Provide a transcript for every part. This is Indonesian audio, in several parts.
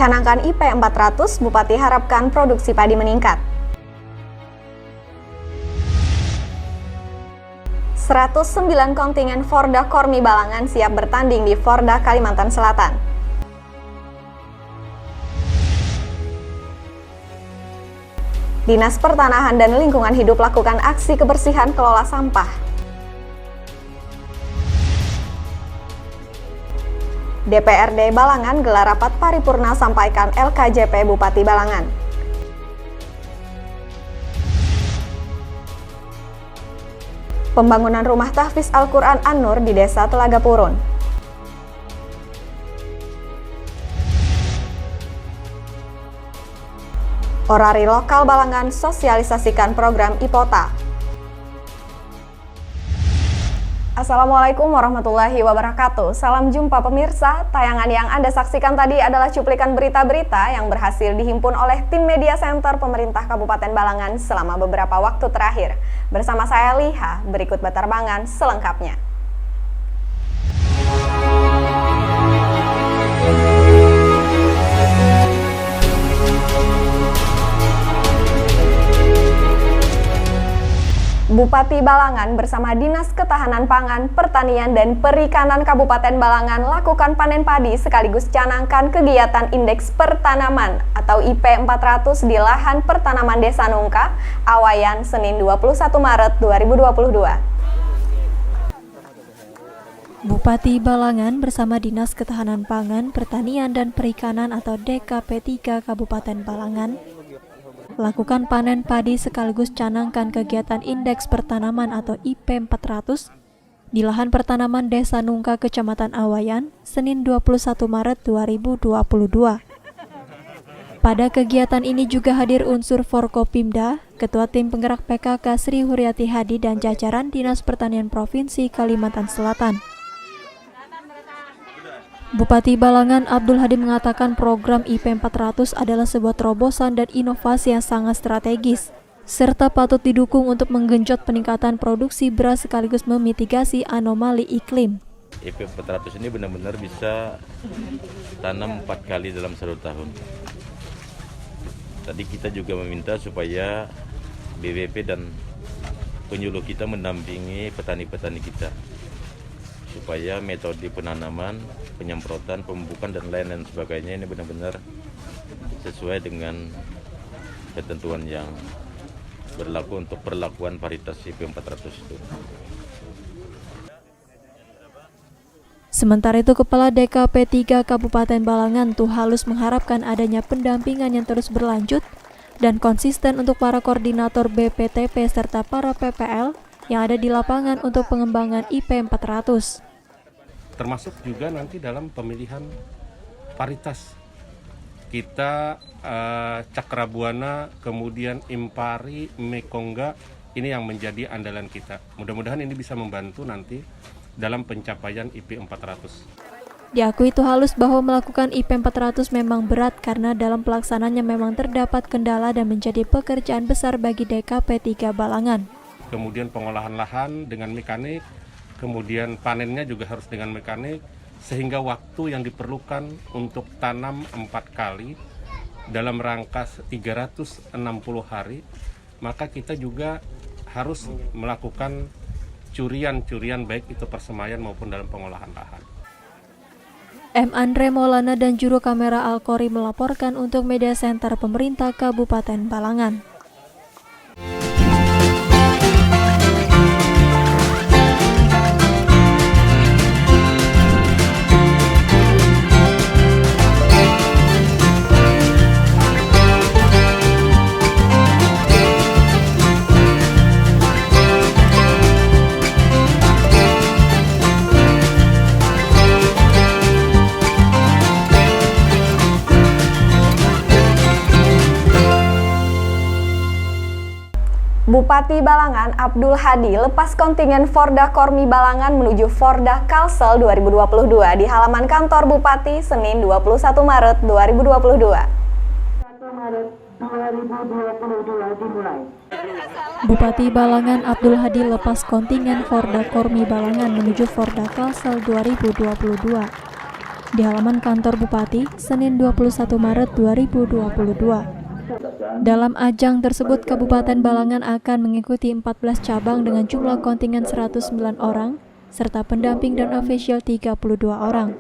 Canangkan IP 400, Bupati harapkan produksi padi meningkat. 109 kontingen Forda Kormi Balangan siap bertanding di Forda Kalimantan Selatan. Dinas Pertanahan dan Lingkungan Hidup lakukan aksi kebersihan kelola sampah. DPRD Balangan gelar rapat paripurna sampaikan LKJP Bupati Balangan. Pembangunan rumah tahfiz Al-Quran An-Nur di Desa Telaga Purun. Orari lokal Balangan sosialisasikan program IPOTA. Assalamualaikum warahmatullahi wabarakatuh. Salam jumpa pemirsa. Tayangan yang Anda saksikan tadi adalah cuplikan berita-berita yang berhasil dihimpun oleh tim Media Center Pemerintah Kabupaten Balangan selama beberapa waktu terakhir. Bersama saya Liha, berikut batarbangan selengkapnya. Bupati Balangan bersama Dinas Ketahanan Pangan, Pertanian, dan Perikanan Kabupaten Balangan lakukan panen padi sekaligus canangkan kegiatan Indeks Pertanaman atau IP 400 di lahan pertanaman Desa Nungka, Awayan, Senin 21 Maret 2022. Bupati Balangan bersama Dinas Ketahanan Pangan, Pertanian, dan Perikanan atau DKP 3 Kabupaten Balangan lakukan panen padi sekaligus canangkan kegiatan Indeks Pertanaman atau IP 400 di lahan pertanaman Desa Nungka, Kecamatan Awayan, Senin 21 Maret 2022. Pada kegiatan ini juga hadir unsur Forkopimda, Ketua Tim Penggerak PKK Sri Huryati Hadi dan jajaran Dinas Pertanian Provinsi Kalimantan Selatan. Bupati Balangan Abdul Hadi mengatakan program IP 400 adalah sebuah terobosan dan inovasi yang sangat strategis, serta patut didukung untuk menggenjot peningkatan produksi beras sekaligus memitigasi anomali iklim. IP 400 ini benar-benar bisa tanam 4 kali dalam 1 tahun. Tadi kita juga meminta supaya BWP dan penyuluh kita mendampingi petani-petani kita, supaya metode penanaman, penyemprotan, pemupukan, dan lain-lain sebagainya ini benar-benar sesuai dengan ketentuan yang berlaku untuk perlakuan varietas IP 400 itu. Sementara itu, Kepala DKP 3 Kabupaten Balangan Tuhalus mengharapkan adanya pendampingan yang terus berlanjut dan konsisten untuk para koordinator BPTP serta para PPL yang ada di lapangan untuk pengembangan IP 400. Termasuk juga nanti dalam pemilihan varietas. Kita Cakrabuana, kemudian Impari, Mekongga, ini yang menjadi andalan kita. Mudah-mudahan ini bisa membantu nanti dalam pencapaian IP 400. Diakui Tuhalus bahwa melakukan IP 400 memang berat karena dalam pelaksanaannya memang terdapat kendala dan menjadi pekerjaan besar bagi DKP 3 Balangan. Kemudian pengolahan lahan dengan mekanik, kemudian panennya juga harus dengan mekanik, sehingga waktu yang diperlukan untuk tanam 4 kali dalam rangka 360 hari, maka kita juga harus melakukan curian-curian baik itu persemaian maupun dalam pengolahan lahan. M. Andre Maulana dan juru kamera Al-Qori melaporkan untuk Media Center Pemerintah Kabupaten Balangan. Bupati Balangan Abdul Hadi lepas kontingen Forda Kormi Balangan menuju Forda Kalsel 2022 di halaman kantor Bupati Senin 21 Maret 2022. Bupati Balangan Abdul Hadi lepas kontingen Forda Kormi Balangan menuju Forda Kalsel 2022. di halaman kantor Bupati, Senin 21 Maret 2022. Dalam ajang tersebut, Kabupaten Balangan akan mengikuti 14 cabang dengan jumlah kontingen 109 orang, serta pendamping dan ofisial 32 orang.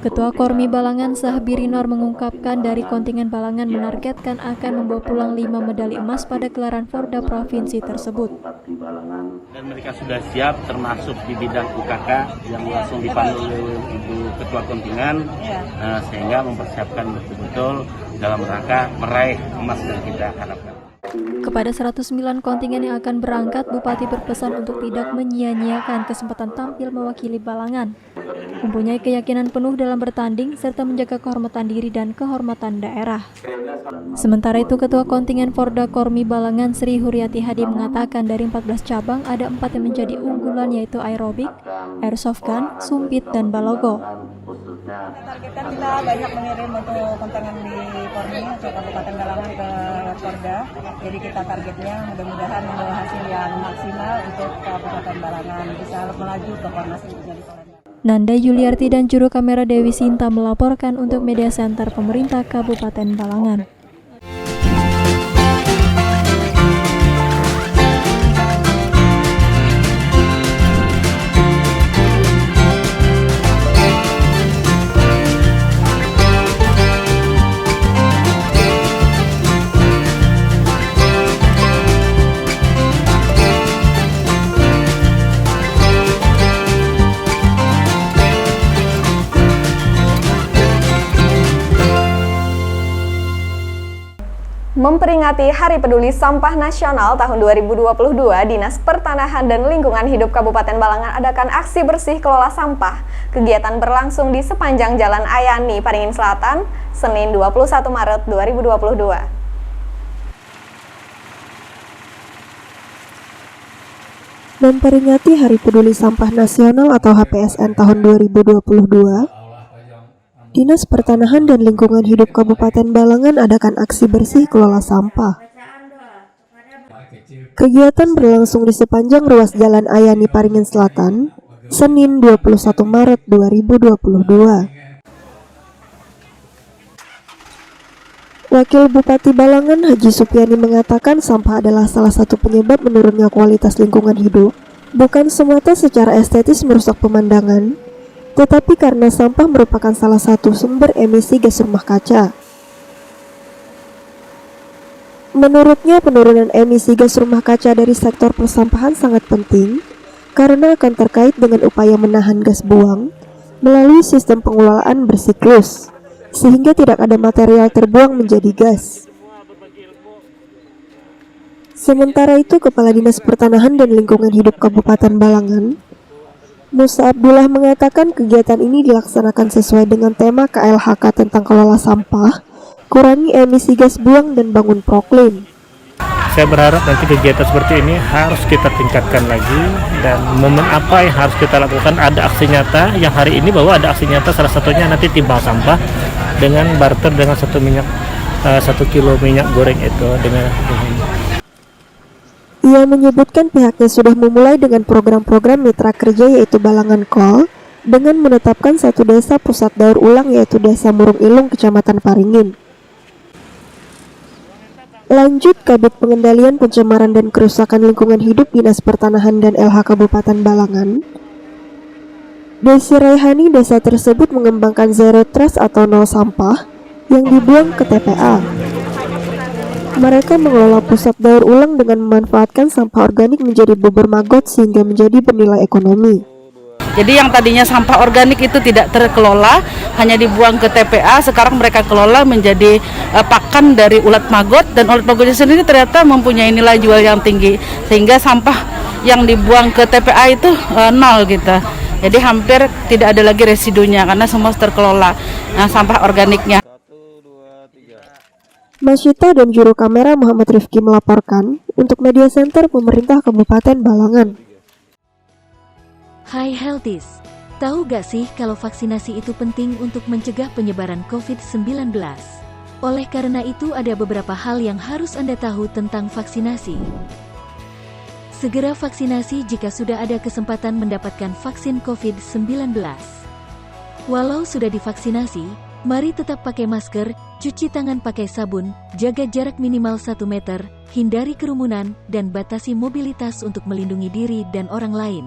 Ketua Kormi Balangan Sahbirinor mengungkapkan dari kontingen Balangan menargetkan akan membawa pulang 5 medali emas pada gelaran Forda Provinsi tersebut. Dan mereka sudah siap termasuk di bidang UKK yang langsung dipandu oleh Ibu Ketua Kontingen, sehingga mempersiapkan betul-betul dalam rangka meraih emas yang kita harapkan. Kepada 109 kontingen yang akan berangkat, Bupati berpesan untuk tidak menyia-nyiakan kesempatan tampil mewakili Balangan, mempunyai keyakinan penuh dalam bertanding, serta menjaga kehormatan diri dan kehormatan daerah. Sementara itu, Ketua Kontingen Forda Kormi Balangan Sri Huryati Hadi mengatakan dari 14 cabang ada 4 yang menjadi unggulan, yaitu aerobik, airsoft gun, sumpit, dan balogo. Targetkan kita banyak mengirim untuk kontingen di Kormi atau Kabupaten Balangan ke Forda. Jadi kita targetnya mudah-mudahan membawa hasil yang maksimal untuk Kabupaten Balangan, bisa melaju ke Kornas menjadi Palembang. Nanda Yuliarti dan juru kamera Dewi Sinta melaporkan untuk Media Center Pemerintah Kabupaten Balangan. Memperingati Hari Peduli Sampah Nasional tahun 2022, Dinas Pertanahan dan Lingkungan Hidup Kabupaten Balangan adakan aksi bersih kelola sampah. Kegiatan berlangsung di sepanjang Jalan Ayani, Paringin Selatan, Senin 21 Maret 2022. Memperingati Hari Peduli Sampah Nasional atau HPSN tahun 2022, Dinas Pertanahan dan Lingkungan Hidup Kabupaten Balangan adakan aksi bersih kelola sampah. Kegiatan berlangsung di sepanjang ruas Jalan Ayani Paringin Selatan, Senin 21 Maret 2022. Wakil Bupati Balangan Haji Supiani mengatakan sampah adalah salah satu penyebab menurunnya kualitas lingkungan hidup, bukan semata secara estetis merusak pemandangan, tetapi karena sampah merupakan salah satu sumber emisi gas rumah kaca. Menurutnya, penurunan emisi gas rumah kaca dari sektor persampahan sangat penting karena akan terkait dengan upaya menahan gas buang melalui sistem pengelolaan bersiklus, sehingga tidak ada material terbuang menjadi gas. Sementara itu, Kepala Dinas Pertanahan dan Lingkungan Hidup Kabupaten Balangan, Musa Abdullah mengatakan kegiatan ini dilaksanakan sesuai dengan tema KLHK tentang kelola sampah, kurangi emisi gas buang dan bangun proklim. Saya berharap nanti kegiatan seperti ini harus kita tingkatkan lagi, dan momen apa yang harus kita lakukan, ada aksi nyata yang hari ini bahwa ada aksi nyata, salah satunya nanti timbang sampah dengan barter dengan 1 kilo minyak goreng itu dengan Ia menyebutkan pihaknya sudah memulai dengan program-program mitra kerja yaitu Balangan Kol dengan menetapkan satu desa pusat daur ulang yaitu Desa Murung Ilung, Kecamatan Paringin. Lanjut, Kabid Pengendalian Pencemaran dan Kerusakan Lingkungan Hidup Dinas Pertanahan dan LH Kabupaten Balangan, Desi Raihani, desa tersebut mengembangkan zero trash atau nol sampah yang dibuang ke TPA. Mereka mengelola pusat daur ulang dengan memanfaatkan sampah organik menjadi bubur maggot sehingga menjadi bernilai ekonomi. Jadi yang tadinya sampah organik itu tidak terkelola, hanya dibuang ke TPA, sekarang mereka kelola menjadi pakan dari ulat maggot, dan ulat maggotnya sendiri ternyata mempunyai nilai jual yang tinggi, sehingga sampah yang dibuang ke TPA itu nol gitu. Jadi hampir tidak ada lagi residunya karena semua terkelola sampah organiknya. Masyita dan juru kamera Muhammad Rifki melaporkan untuk Media Center Pemerintah Kabupaten Balangan. Hai Healthies, tahu gak sih kalau vaksinasi itu penting untuk mencegah penyebaran COVID-19? Oleh karena itu ada beberapa hal yang harus Anda tahu tentang vaksinasi. Segera vaksinasi jika sudah ada kesempatan mendapatkan vaksin COVID-19. Walau sudah divaksinasi, mari tetap pakai masker, cuci tangan pakai sabun, jaga jarak minimal 1 meter, hindari kerumunan, dan batasi mobilitas untuk melindungi diri dan orang lain.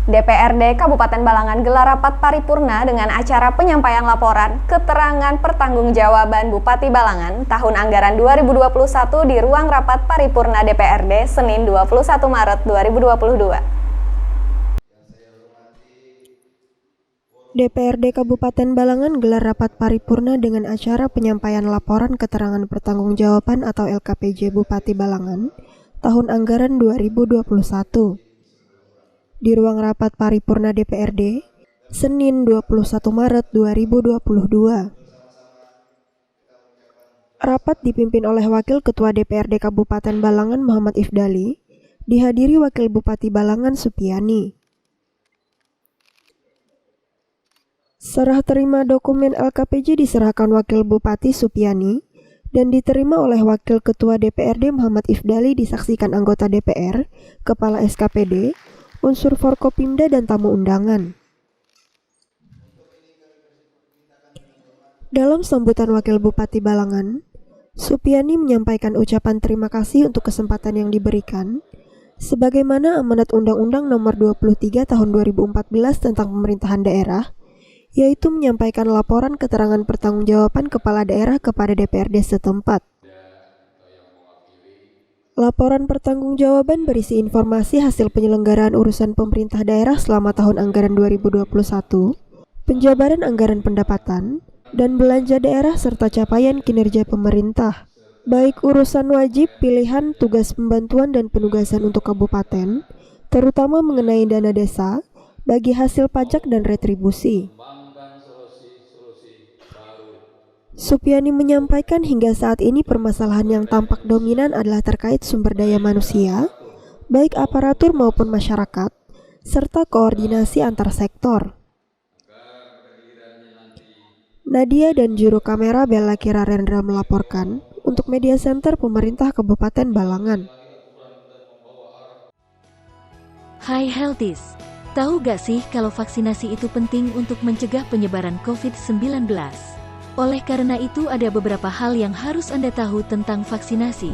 DPRD Kabupaten Balangan gelar rapat paripurna dengan acara penyampaian laporan keterangan pertanggungjawaban Bupati Balangan tahun anggaran 2021 di ruang rapat paripurna DPRD Senin 21 Maret 2022. DPRD Kabupaten Balangan gelar rapat paripurna dengan acara penyampaian laporan keterangan pertanggungjawaban atau LKPJ Bupati Balangan tahun anggaran 2021. Di ruang rapat paripurna DPRD, Senin 21 Maret 2022. Rapat dipimpin oleh Wakil Ketua DPRD Kabupaten Balangan Muhammad Ifdali, dihadiri Wakil Bupati Balangan Supiani. Serah terima dokumen LKPJ diserahkan Wakil Bupati Supiani dan diterima oleh Wakil Ketua DPRD Muhammad Ifdali disaksikan anggota DPR, Kepala SKPD, unsur Forkopimda dan tamu undangan. Dalam sambutan Wakil Bupati Balangan, Supiani menyampaikan ucapan terima kasih untuk kesempatan yang diberikan, sebagaimana amanat Undang-Undang Nomor 23 Tahun 2014 tentang Pemerintahan Daerah, yaitu menyampaikan laporan keterangan pertanggungjawaban kepala daerah kepada DPRD setempat. Laporan pertanggungjawaban berisi informasi hasil penyelenggaraan urusan pemerintah daerah selama tahun anggaran 2021, penjabaran anggaran pendapatan, dan belanja daerah serta capaian kinerja pemerintah, baik urusan wajib, pilihan, tugas pembantuan dan penugasan untuk kabupaten, terutama mengenai dana desa, bagi hasil pajak dan retribusi. Supiani menyampaikan hingga saat ini permasalahan yang tampak dominan adalah terkait sumber daya manusia, baik aparatur maupun masyarakat, serta koordinasi antar sektor. Nadia dan juru kamera Bella Kirarendra melaporkan untuk Media Center Pemerintah Kabupaten Balangan. Hai Healthies, tahu gak sih kalau vaksinasi itu penting untuk mencegah penyebaran COVID-19? Oleh karena itu ada beberapa hal yang harus Anda tahu tentang vaksinasi.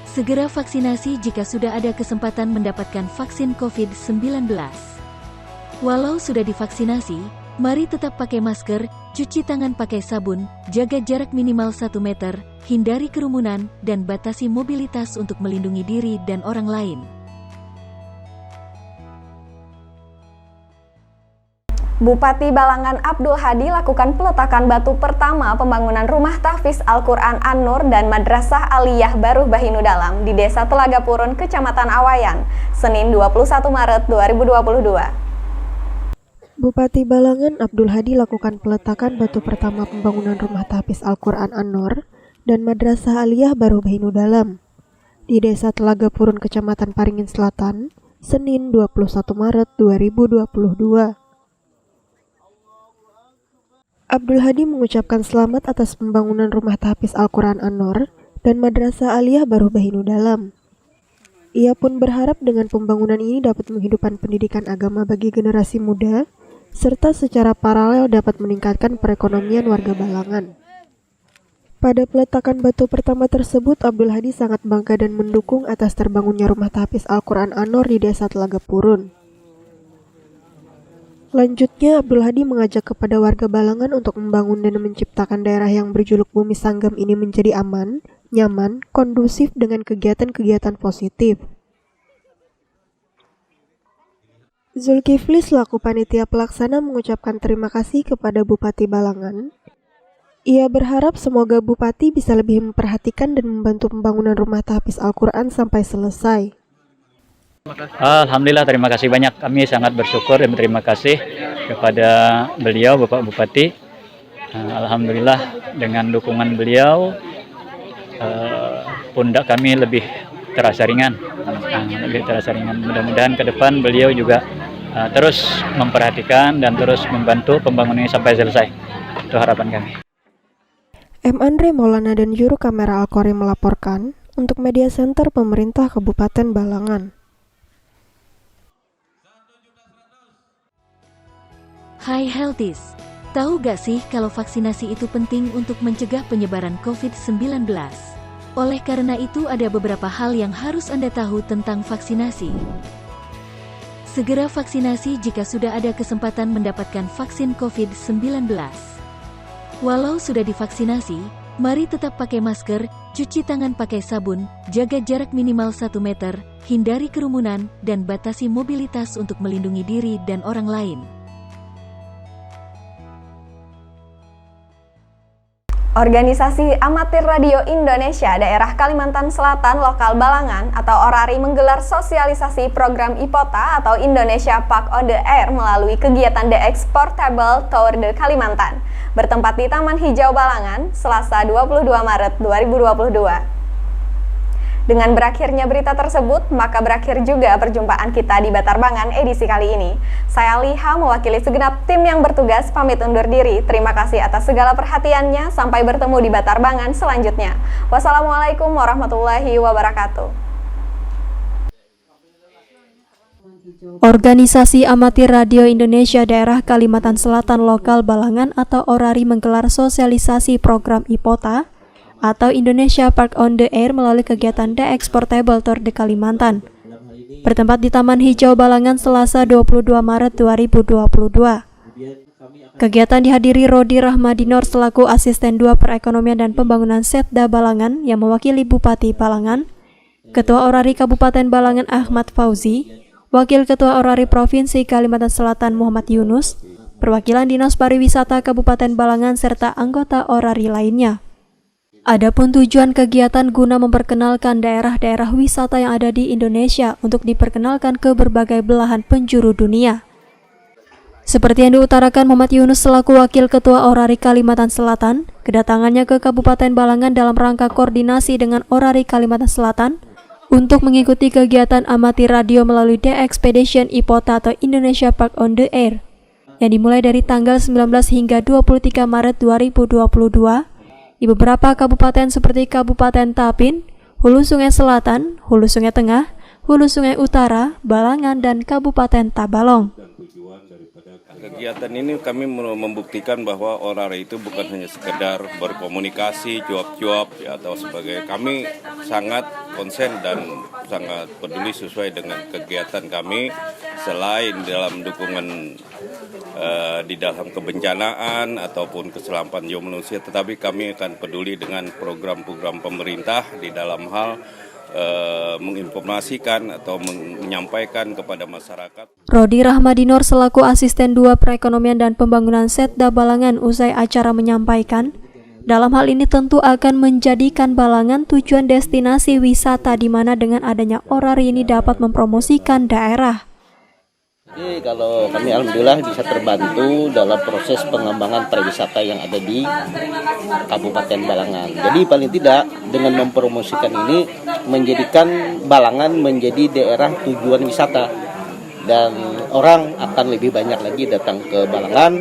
Segera vaksinasi jika sudah ada kesempatan mendapatkan vaksin COVID-19. Walau sudah divaksinasi, mari tetap pakai masker, cuci tangan pakai sabun, jaga jarak minimal 1 meter, hindari kerumunan, dan batasi mobilitas untuk melindungi diri dan orang lain. Bupati Balangan Abdul Hadi lakukan peletakan batu pertama pembangunan rumah tahfiz Al-Quran An-Nur dan Madrasah Aliyah Baruh Bahinu Dalam di Desa Telaga Purun, Kecamatan Awayan, Senin 21 Maret 2022. Bupati Balangan Abdul Hadi lakukan peletakan batu pertama pembangunan rumah tahfiz Al-Quran An-Nur dan Madrasah Aliyah Baruh Bahinu Dalam di Desa Telaga Purun, Kecamatan Paringin Selatan, Senin 21 Maret 2022. Abdul Hadi mengucapkan selamat atas pembangunan rumah tahfiz Al-Quran An-Nur dan Madrasah Aliyah Baruh Bahinu Dalam. Ia pun berharap dengan pembangunan ini dapat menghidupkan pendidikan agama bagi generasi muda, serta secara paralel dapat meningkatkan perekonomian warga Balangan. Pada peletakan batu pertama tersebut, Abdul Hadi sangat bangga dan mendukung atas terbangunnya rumah tahfiz Al-Quran An-Nur di Desa Telaga Purun. Lanjutnya, Abdul Hadi mengajak kepada warga Balangan untuk membangun dan menciptakan daerah yang berjuluk Bumi Sanggam ini menjadi aman, nyaman, kondusif dengan kegiatan-kegiatan positif. Zulkifli selaku panitia pelaksana mengucapkan terima kasih kepada Bupati Balangan. Ia berharap semoga Bupati bisa lebih memperhatikan dan membantu pembangunan rumah tahfiz Al-Quran sampai selesai. Alhamdulillah, terima kasih banyak. Kami sangat bersyukur dan berterima kasih kepada beliau, Bapak Bupati. Alhamdulillah dengan dukungan beliau, pundak kami lebih terasa ringan. Mudah-mudahan ke depan beliau juga terus memperhatikan dan terus membantu pembangunan ini sampai selesai. Itu harapan kami. M. Andre Maulana dan juru kamera Al-Qori melaporkan untuk Media Center Pemerintah Kabupaten Balangan. Hai Healthies, tahu gak sih kalau vaksinasi itu penting untuk mencegah penyebaran COVID-19? Oleh karena itu ada beberapa hal yang harus Anda tahu tentang vaksinasi. Segera vaksinasi jika sudah ada kesempatan mendapatkan vaksin COVID-19. Walau sudah divaksinasi, mari tetap pakai masker, cuci tangan pakai sabun, jaga jarak minimal 1 meter, hindari kerumunan, dan batasi mobilitas untuk melindungi diri dan orang lain. Organisasi Amatir Radio Indonesia Daerah Kalimantan Selatan Lokal Balangan atau ORARI menggelar sosialisasi program IPOTA atau Indonesia Park on the Air melalui kegiatan The Exportable Tour de Kalimantan bertempat di Taman Hijau Balangan, Selasa 22 Maret 2022. Dengan berakhirnya berita tersebut, maka berakhir juga perjumpaan kita di Batarbangan edisi kali ini. Saya Liha mewakili segenap tim yang bertugas pamit undur diri. Terima kasih atas segala perhatiannya. Sampai bertemu di Batarbangan selanjutnya. Wassalamualaikum warahmatullahi wabarakatuh. Organisasi Amatir Radio Indonesia Daerah Kalimantan Selatan Lokal Balangan atau ORARI menggelar sosialisasi program IPOTA atau Indonesia Park on the Air melalui kegiatan The Exportable Tour de Kalimantan bertempat di Taman Hijau Balangan Selasa 22 Maret 2022. Kegiatan dihadiri Rodi Rahmadinor selaku Asisten 2 Perekonomian dan Pembangunan Setda Balangan yang mewakili Bupati Balangan, Ketua ORARI Kabupaten Balangan Ahmad Fauzi, Wakil Ketua ORARI Provinsi Kalimantan Selatan Muhammad Yunus, perwakilan Dinas Pariwisata Kabupaten Balangan serta anggota ORARI lainnya. Adapun tujuan kegiatan guna memperkenalkan daerah-daerah wisata yang ada di Indonesia untuk diperkenalkan ke berbagai belahan penjuru dunia. Seperti yang diutarakan Muhammad Yunus selaku Wakil Ketua ORARI Kalimantan Selatan, kedatangannya ke Kabupaten Balangan dalam rangka koordinasi dengan ORARI Kalimantan Selatan untuk mengikuti kegiatan Amatir Radio melalui The Expedition IPOTA atau Indonesia Park on the Air yang dimulai dari tanggal 19 hingga 23 Maret 2022 di beberapa kabupaten seperti Kabupaten Tapin, Hulu Sungai Selatan, Hulu Sungai Tengah, Hulu Sungai Utara, Balangan, dan Kabupaten Tabalong. Kegiatan ini kami membuktikan bahwa ORARI itu bukan hanya sekedar berkomunikasi, cuap-cuap ya, atau sebagai kami sangat konsen dan sangat peduli sesuai dengan kegiatan kami selain dalam dukungan di dalam kebencanaan ataupun keselamatan jiwa manusia, tetapi kami akan peduli dengan program-program pemerintah di dalam hal menginformasikan atau menyampaikan kepada masyarakat. Rodi Rahmadinor selaku Asisten 2 Perekonomian dan Pembangunan Setda Balangan usai acara menyampaikan, dalam hal ini tentu akan menjadikan Balangan tujuan destinasi wisata di mana dengan adanya ORARI ini dapat mempromosikan daerah. Jadi kalau kami alhamdulillah bisa terbantu dalam proses pengembangan pariwisata yang ada di Kabupaten Balangan. Jadi paling tidak dengan mempromosikan ini menjadikan Balangan menjadi daerah tujuan wisata dan orang akan lebih banyak lagi datang ke Balangan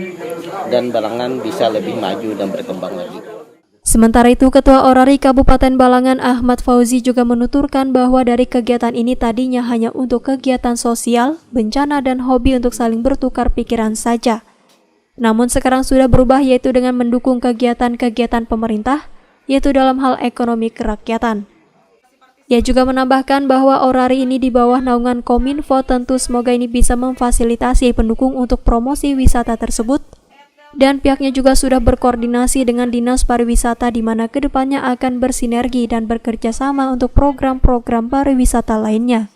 dan Balangan bisa lebih maju dan berkembang lagi. Sementara itu, Ketua ORARI Kabupaten Balangan Ahmad Fauzi juga menuturkan bahwa dari kegiatan ini tadinya hanya untuk kegiatan sosial, bencana, dan hobi untuk saling bertukar pikiran saja. Namun sekarang sudah berubah yaitu dengan mendukung kegiatan-kegiatan pemerintah, yaitu dalam hal ekonomi kerakyatan. Ia juga menambahkan bahwa ORARI ini di bawah naungan Kominfo, tentu semoga ini bisa memfasilitasi pendukung untuk promosi wisata tersebut. Dan pihaknya juga sudah berkoordinasi dengan Dinas Pariwisata di mana kedepannya akan bersinergi dan bekerja sama untuk program-program pariwisata lainnya.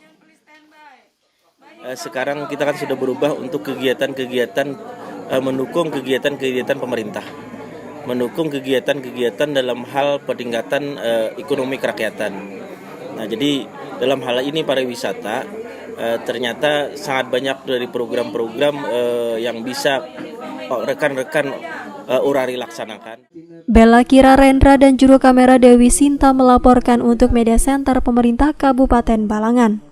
Sekarang kita kan sudah berubah untuk kegiatan-kegiatan mendukung kegiatan-kegiatan pemerintah, mendukung kegiatan-kegiatan dalam hal peningkatan ekonomi kerakyatan. Nah, jadi dalam hal ini pariwisata ternyata sangat banyak dari program-program yang bisa rekan-rekan ORARI laksanakan. Bella Kira Rendra dan juru kamera Dewi Sinta melaporkan untuk Media Center Pemerintah Kabupaten Balangan.